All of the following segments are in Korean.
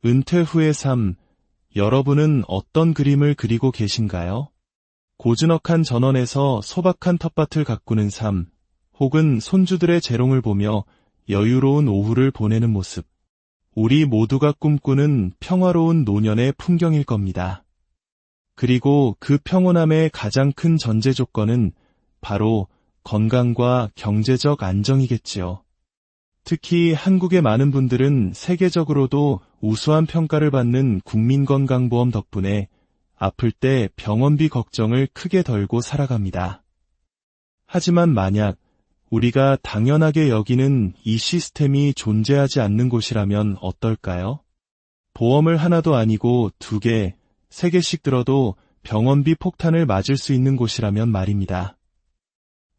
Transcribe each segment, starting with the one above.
은퇴 후의 삶, 여러분은 어떤 그림을 그리고 계신가요? 고즈넉한 전원에서 소박한 텃밭을 가꾸는 삶, 혹은 손주들의 재롱을 보며 여유로운 오후를 보내는 모습. 우리 모두가 꿈꾸는 평화로운 노년의 풍경일 겁니다. 그리고 그 평온함의 가장 큰 전제 조건은 바로 건강과 경제적 안정이겠지요. 특히 한국의 많은 분들은 세계적으로도 우수한 평가를 받는 국민건강보험 덕분에 아플 때 병원비 걱정을 크게 덜고 살아갑니다. 하지만 만약 우리가 당연하게 여기는 이 시스템이 존재하지 않는 곳이라면 어떨까요? 보험을 하나도 아니고 2개, 3개씩 들어도 병원비 폭탄을 맞을 수 있는 곳이라면 말입니다.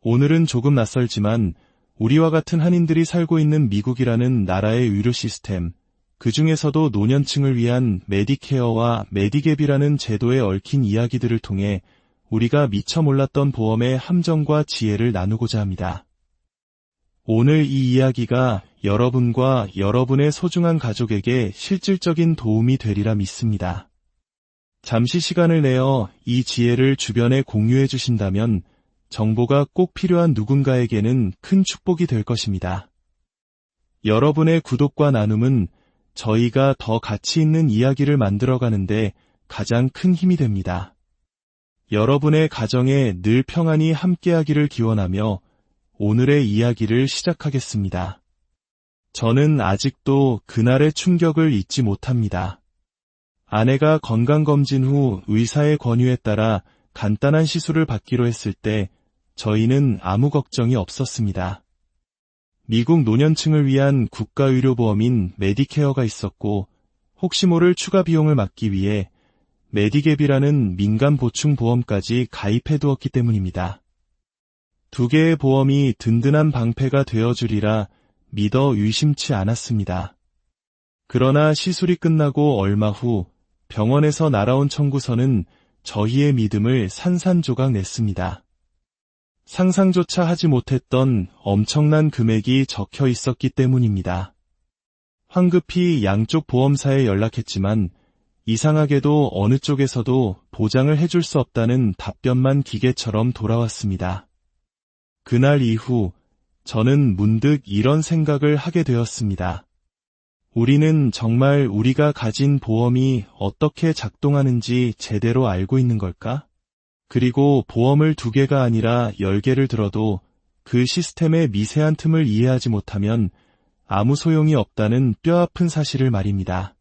오늘은 조금 낯설지만 우리와 같은 한인들이 살고 있는 미국이라는 나라의 의료 시스템, 그 중에서도 노년층을 위한 메디케어와 메디갭이라는 제도에 얽힌 이야기들을 통해 우리가 미처 몰랐던 보험의 함정과 지혜를 나누고자 합니다. 오늘 이 이야기가 여러분과 여러분의 소중한 가족에게 실질적인 도움이 되리라 믿습니다. 잠시 시간을 내어 이 지혜를 주변에 공유해 주신다면 정보가 꼭 필요한 누군가에게는 큰 축복이 될 것입니다. 여러분의 구독과 나눔은 저희가 더 가치 있는 이야기를 만들어가는데 가장 큰 힘이 됩니다. 여러분의 가정에 늘 평안이 함께하기를 기원하며 오늘의 이야기를 시작하겠습니다. 저는 아직도 그날의 충격을 잊지 못합니다. 아내가 건강검진 후 의사의 권유에 따라 간단한 시술을 받기로 했을 때 저희는 아무 걱정이 없었습니다. 미국 노년층을 위한 국가의료보험인 메디케어가 있었고 혹시 모를 추가 비용을 막기 위해 메디갭이라는 민간 보충보험까지 가입해두었기 때문입니다. 2개의 보험이 든든한 방패가 되어주리라 믿어 의심치 않았습니다. 그러나 시술이 끝나고 얼마 후 병원에서 날아온 청구서는 저희의 믿음을 산산조각 냈습니다. 상상조차 하지 못했던 엄청난 금액이 적혀 있었기 때문입니다. 황급히 양쪽 보험사에 연락했지만 이상하게도 어느 쪽에서도 보장을 해줄 수 없다는 답변만 기계처럼 돌아왔습니다. 그날 이후 저는 문득 이런 생각을 하게 되었습니다. 우리는 정말 우리가 가진 보험이 어떻게 작동하는지 제대로 알고 있는 걸까? 그리고 보험을 2개가 아니라 10개를 들어도 그 시스템의 미세한 틈을 이해하지 못하면 아무 소용이 없다는 뼈아픈 사실을 말입니다.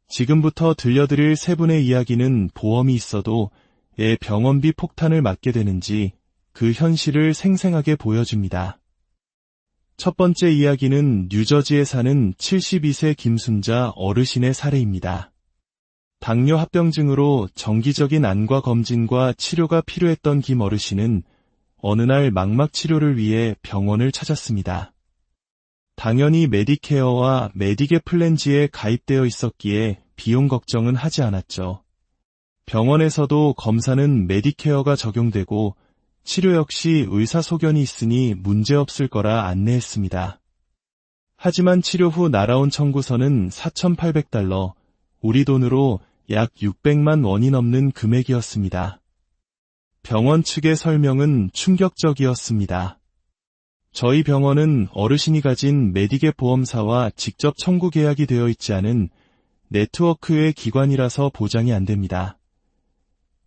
지금부터 들려드릴 3분의 이야기는 보험이 있어도 왜 병원비 폭탄을 맞게 되는지 그 현실을 생생하게 보여줍니다. 첫 번째 이야기는 뉴저지에 사는 72세 김순자 어르신의 사례입니다. 당뇨 합병증으로 정기적인 안과 검진과 치료가 필요했던 김 어르신은 어느 날 망막 치료를 위해 병원을 찾았습니다. 당연히 메디케어와 메디갭 플랜지에 가입되어 있었기에 비용 걱정은 하지 않았죠. 병원에서도 검사는 메디케어가 적용되고 치료 역시 의사소견이 있으니 문제없을 거라 안내했습니다. 하지만 치료 후 날아온 청구서는 $4,800, 우리 돈으로 약 600만 원이 넘는 금액이었습니다. 병원 측의 설명은 충격적이었습니다. 저희 병원은 어르신이 가진 메디갭 보험사와 직접 청구 계약이 되어 있지 않은 네트워크의 기관이라서 보장이 안 됩니다.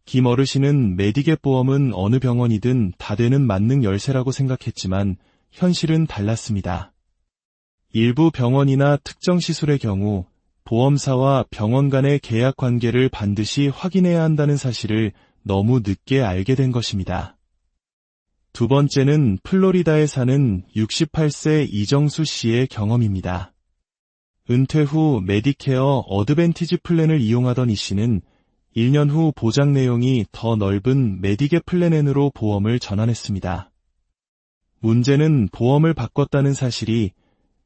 김 어르신은 메디갭 보험은 어느 병원이든 다 되는 만능 열쇠라고 생각했지만 현실은 달랐습니다. 일부 병원이나 특정 시술의 경우 보험사와 병원 간의 계약 관계를 반드시 확인해야 한다는 사실을 너무 늦게 알게 된 것입니다. 2번째는 플로리다에 사는 68세 이정수 씨의 경험입니다. 은퇴 후 메디케어 어드밴티지 플랜을 이용하던 이 씨는 1년 후 보장 내용이 더 넓은 메디갭 플랜 N으로 보험을 전환했습니다. 문제는 보험을 바꿨다는 사실이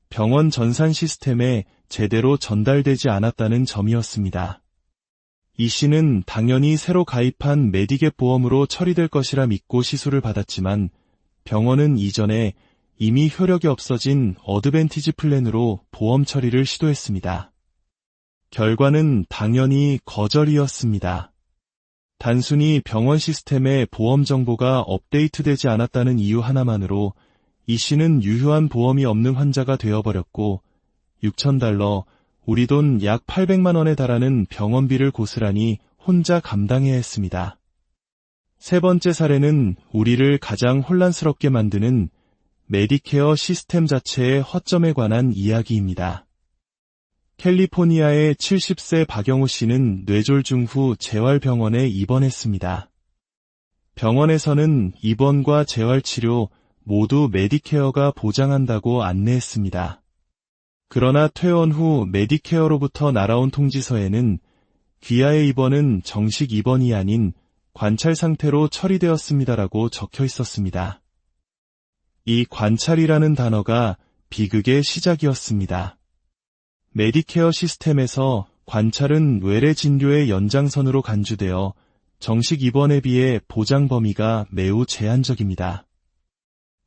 병원 전산 시스템에 제대로 전달되지 않았다는 점이었습니다. 이 씨는 당연히 새로 가입한 메디갭 보험으로 처리될 것이라 믿고 시술을 받았지만 병원은 이전에 이미 효력이 없어진 어드밴티지 플랜으로 보험 처리를 시도했습니다. 결과는 당연히 거절이었습니다. 단순히 병원 시스템에 보험 정보가 업데이트되지 않았다는 이유 하나만으로 이 씨는 유효한 보험이 없는 환자가 되어버렸고 $6,000, 우리 돈 약 800만 원에 달하는 병원비를 고스란히 혼자 감당해야 했습니다. 세 번째 사례는 우리를 가장 혼란스럽게 만드는 메디케어 시스템 자체의 허점에 관한 이야기입니다. 캘리포니아의 70세 박영호 씨는 뇌졸중 후 재활병원에 입원했습니다. 병원에서는 입원과 재활치료 모두 메디케어가 보장한다고 안내했습니다. 그러나 퇴원 후 메디케어로부터 날아온 통지서에는 귀하의 입원은 정식 입원이 아닌 관찰 상태로 처리되었습니다라고 적혀 있었습니다. 이 관찰이라는 단어가 비극의 시작이었습니다. 메디케어 시스템에서 관찰은 외래 진료의 연장선으로 간주되어 정식 입원에 비해 보장 범위가 매우 제한적입니다.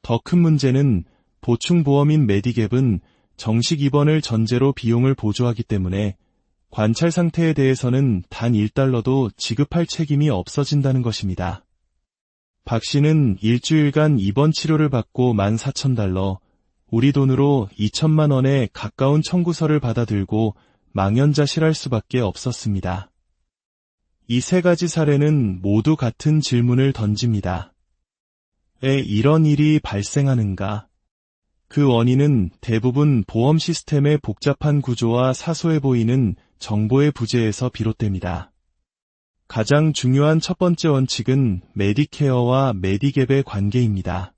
더 큰 문제는 보충보험인 메디갭은 정식 입원을 전제로 비용을 보조하기 때문에 관찰 상태에 대해서는 단 $1도 지급할 책임이 없어진다는 것입니다. 박 씨는 일주일간 입원 치료를 받고 $14,000, 우리 돈으로 2천만 원에 가까운 청구서를 받아들고 망연자실할 수밖에 없었습니다. 이 세 가지 사례는 모두 같은 질문을 던집니다. 왜 이런 일이 발생하는가? 그 원인은 대부분 보험 시스템의 복잡한 구조와 사소해 보이는 정보의 부재에서 비롯됩니다. 가장 중요한 첫 번째 원칙은 메디케어와 메디갭의 관계입니다.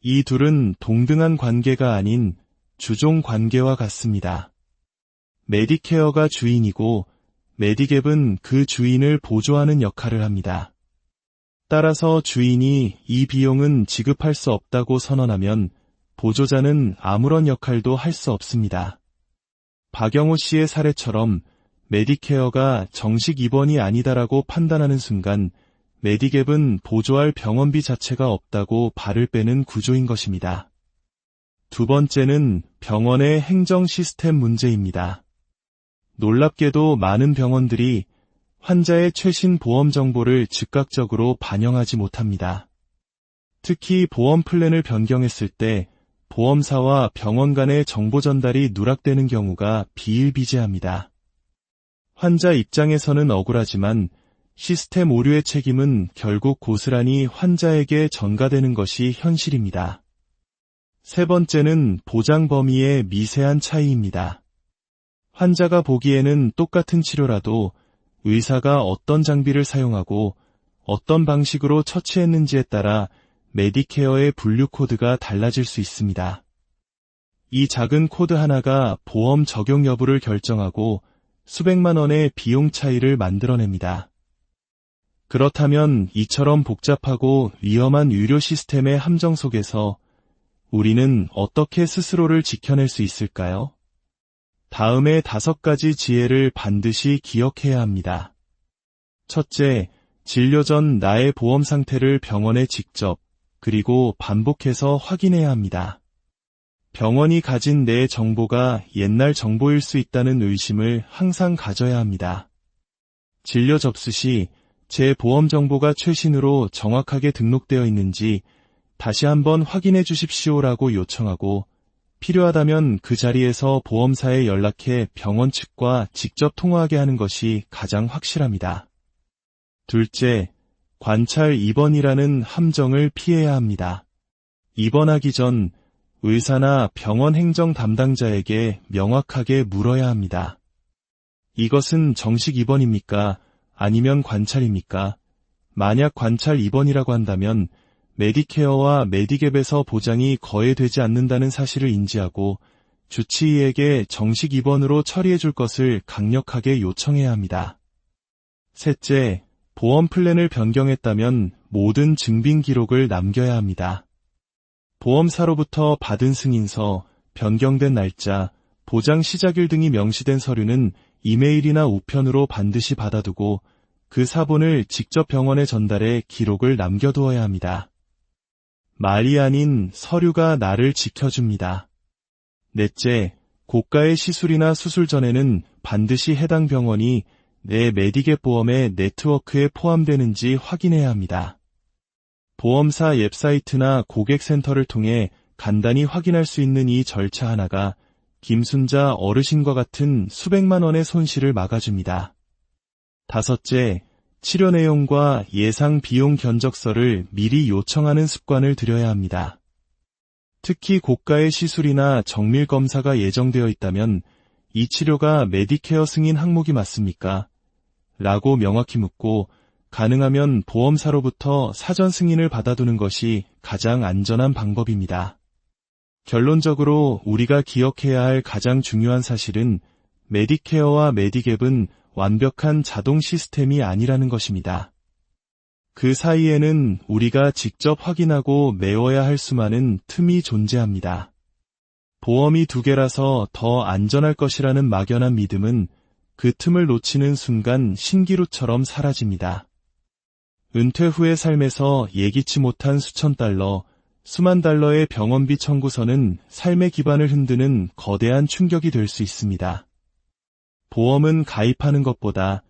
이 둘은 동등한 관계가 아닌 주종 관계와 같습니다. 메디케어가 주인이고 메디갭은 그 주인을 보조하는 역할을 합니다. 따라서 주인이 이 비용은 지급할 수 없다고 선언하면 보조자는 아무런 역할도 할 수 없습니다. 박영호 씨의 사례처럼 메디케어가 정식 입원이 아니다라고 판단하는 순간 메디갭은 보조할 병원비 자체가 없다고 발을 빼는 구조인 것입니다. 두 번째는 병원의 행정 시스템 문제입니다. 놀랍게도 많은 병원들이 환자의 최신 보험 정보를 즉각적으로 반영하지 못합니다. 특히 보험 플랜을 변경했을 때 보험사와 병원 간의 정보 전달이 누락되는 경우가 비일비재합니다. 환자 입장에서는 억울하지만 시스템 오류의 책임은 결국 고스란히 환자에게 전가되는 것이 현실입니다. 세 번째는 보장 범위의 미세한 차이입니다. 환자가 보기에는 똑같은 치료라도 의사가 어떤 장비를 사용하고 어떤 방식으로 처치했는지에 따라 메디케어의 분류 코드가 달라질 수 있습니다. 이 작은 코드 하나가 보험 적용 여부를 결정하고 수백만 원의 비용 차이를 만들어냅니다. 그렇다면 이처럼 복잡하고 위험한 의료 시스템의 함정 속에서 우리는 어떻게 스스로를 지켜낼 수 있을까요? 다음의 5가지 지혜를 반드시 기억해야 합니다. 첫째, 진료 전 나의 보험 상태를 병원에 직접 그리고 반복해서 확인해야 합니다. 병원이 가진 내 정보가 옛날 정보일 수 있다는 의심을 항상 가져야 합니다. 진료 접수 시 제 보험 정보가 최신으로 정확하게 등록되어 있는지 다시 한번 확인해 주십시오라고 요청하고 필요하다면 그 자리에서 보험사에 연락해 병원 측과 직접 통화하게 하는 것이 가장 확실합니다. 둘째, 관찰 입원이라는 함정을 피해야 합니다. 입원하기 전 의사나 병원 행정 담당자에게 명확하게 물어야 합니다. 이것은 정식 입원입니까? 아니면 관찰입니까? 만약 관찰 입원이라고 한다면 메디케어와 메디갭에서 보장이 거해되지 않는다는 사실을 인지하고 주치의에게 정식 입원으로 처리해 줄 것을 강력하게 요청해야 합니다. 셋째, 보험 플랜을 변경했다면 모든 증빙 기록을 남겨야 합니다. 보험사로부터 받은 승인서, 변경된 날짜, 보장 시작일 등이 명시된 서류는 이메일이나 우편으로 반드시 받아두고 그 사본을 직접 병원에 전달해 기록을 남겨두어야 합니다. 말이 아닌 서류가 나를 지켜줍니다. 넷째, 고가의 시술이나 수술 전에는 반드시 해당 병원이 내 메디갭 보험의 네트워크에 포함되는지 확인해야 합니다. 보험사 웹사이트나 고객센터를 통해 간단히 확인할 수 있는 이 절차 하나가 김순자 어르신과 같은 수백만 원의 손실을 막아줍니다. 다섯째, 치료 내용과 예상 비용 견적서를 미리 요청하는 습관을 들여야 합니다. 특히 고가의 시술이나 정밀 검사가 예정되어 있다면 이 치료가 메디케어 승인 항목이 맞습니까? 라고 명확히 묻고 가능하면 보험사로부터 사전 승인을 받아두는 것이 가장 안전한 방법입니다. 결론적으로 우리가 기억해야 할 가장 중요한 사실은 메디케어와 메디갭은 완벽한 자동 시스템이 아니라는 것입니다. 그 사이에는 우리가 직접 확인하고 메워야 할 수많은 틈이 존재합니다. 보험이 두 개라서 더 안전할 것이라는 막연한 믿음은 그 틈을 놓치는 순간 신기루처럼 사라집니다. 은퇴 후의 삶에서 예기치 못한 수천 달러, 수만 달러의 병원비 청구서는 삶의 기반을 흔드는 거대한 충격이 될 수 있습니다. 보험은 가입하는 것보다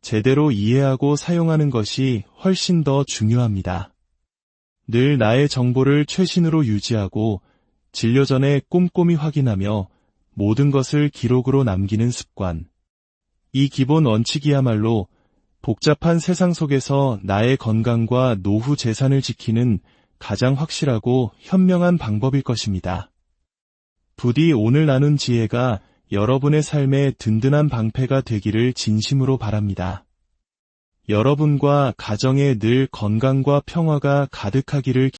제대로 이해하고 사용하는 것이 훨씬 더 중요합니다. 늘 나의 정보를 최신으로 유지하고 진료 전에 꼼꼼히 확인하며 모든 것을 기록으로 남기는 습관. 이 기본 원칙이야말로 복잡한 세상 속에서 나의 건강과 노후 재산을 지키는 가장 확실하고 현명한 방법일 것입니다. 부디 오늘 나눈 지혜가 여러분의 삶에 든든한 방패가 되기를 진심으로 바랍니다. 여러분과 가정에 늘 건강과 평화가 가득하기를